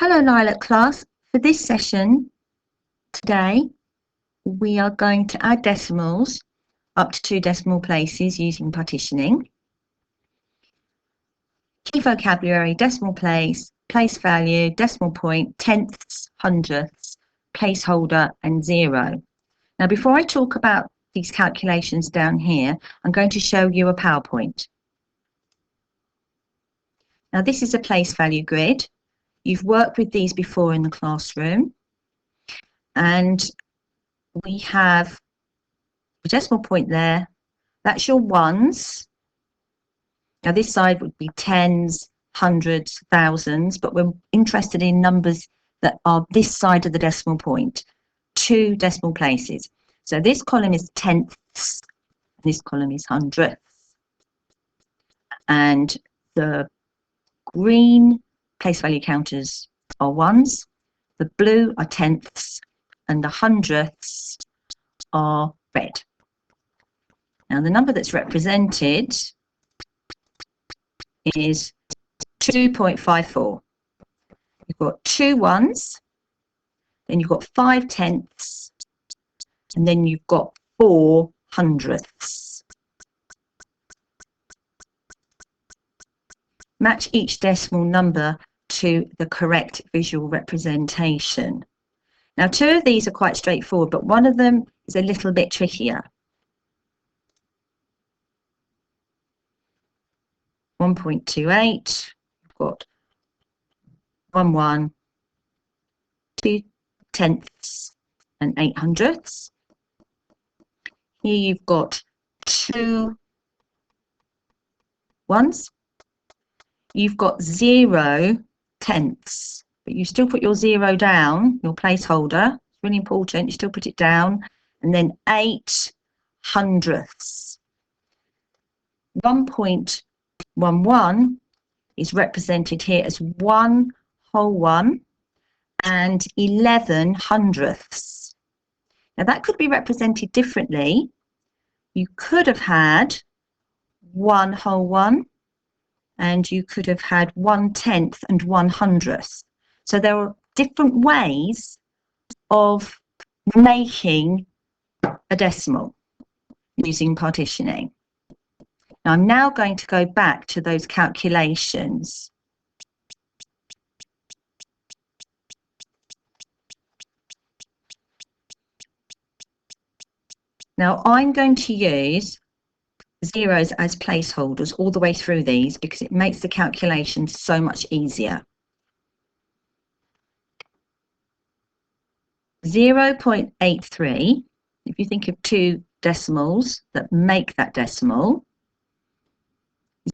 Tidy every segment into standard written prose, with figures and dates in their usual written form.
Hello Lilac class. For this session today, we are going to add decimals up to 2 decimal places using partitioning. Key vocabulary: decimal place, place value, decimal point, tenths, hundredths, placeholder and zero. Now before I talk about these calculations down here, I'm going to show you a PowerPoint. Now this is a place value grid. You've worked with these before in the classroom, and we have a decimal point there. That's your ones. Now this side would be tens, hundreds, thousands, but we're interested in numbers that are this side of the decimal point, 2 decimal places. So this column is tenths, this column is hundredths, and the green place value counters are ones, the blue are tenths, and the hundredths are red. Now the number that's represented is 2.54. You've got 2 ones, then you've got 5 tenths, and then you've got 4 hundredths. Match each decimal number to the correct visual representation. Now 2 of these are quite straightforward, but one of them is a little bit trickier. 1.28, you've got 1, 2 tenths and 8 hundredths. Here you've got 2 ones. You've got 0 tenths, but you still put your 0 down, your placeholder. It's really important, you still put it down. And then 8 hundredths. 1.11 is represented here as 1 whole one and 11 hundredths. Now that could be represented differently. You could have had 1 whole one, and you could have had 1/10 and 1/100th. So there are different ways of making a decimal using partitioning. Now I'm now going to go back to those calculations. Now I'm going to use zeros as placeholders all the way through these because it makes the calculation so much easier. 0.83, if you think of 2 decimals that make that decimal,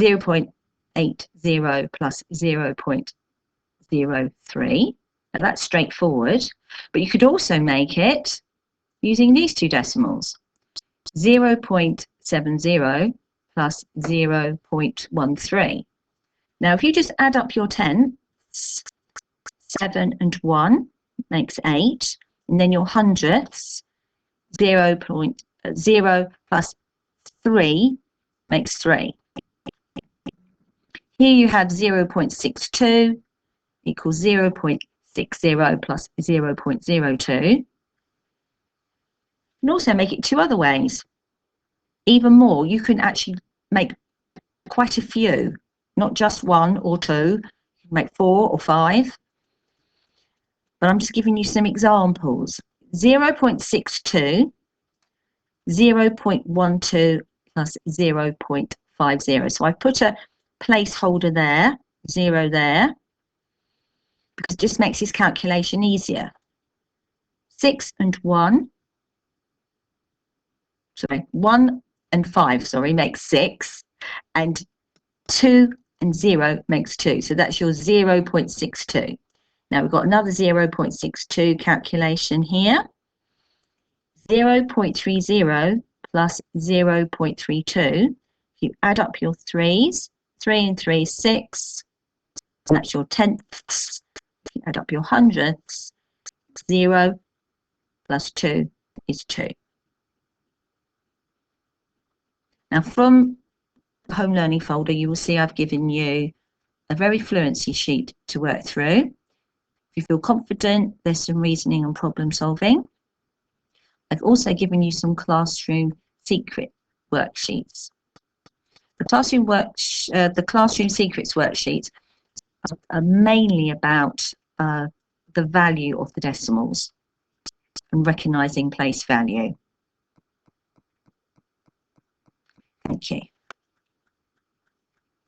0.80 plus 0.03, now that's straightforward, but you could also make it using these 2 decimals, 0.70 plus 0.13. Now if you just add up your tenths, 7 and 1 makes 8, and then your hundredths, 0.0 plus 3 makes 3. Here you have 0.62 equals 0.60 plus 0.02. You can also make it 2 other ways. Even more, you can actually make quite a few, not just 1 or 2. You can make 4 or 5. But I'm just giving you some examples. 0.62, 0.12 plus 0.50. So I put a placeholder there, 0 there, because it just makes this calculation easier. 6 and 1. Sorry, 1 and 5, sorry, makes 6, and 2 and 0 makes 2. So that's your 0.62. Now we've got another 0.62 calculation here. 0.30 plus 0.32. If you add up your 3s, 3 and 3 is 6. And that's your tenths. If you add up your hundredths, 0 plus 2 is 2. Now from the home learning folder, you will see I've given you a very fluency sheet to work through. If you feel confident, there's some reasoning and problem solving. I've also given you some classroom secret worksheets. The classroom secrets worksheets are mainly about the value of the decimals and recognising place value. Thank you.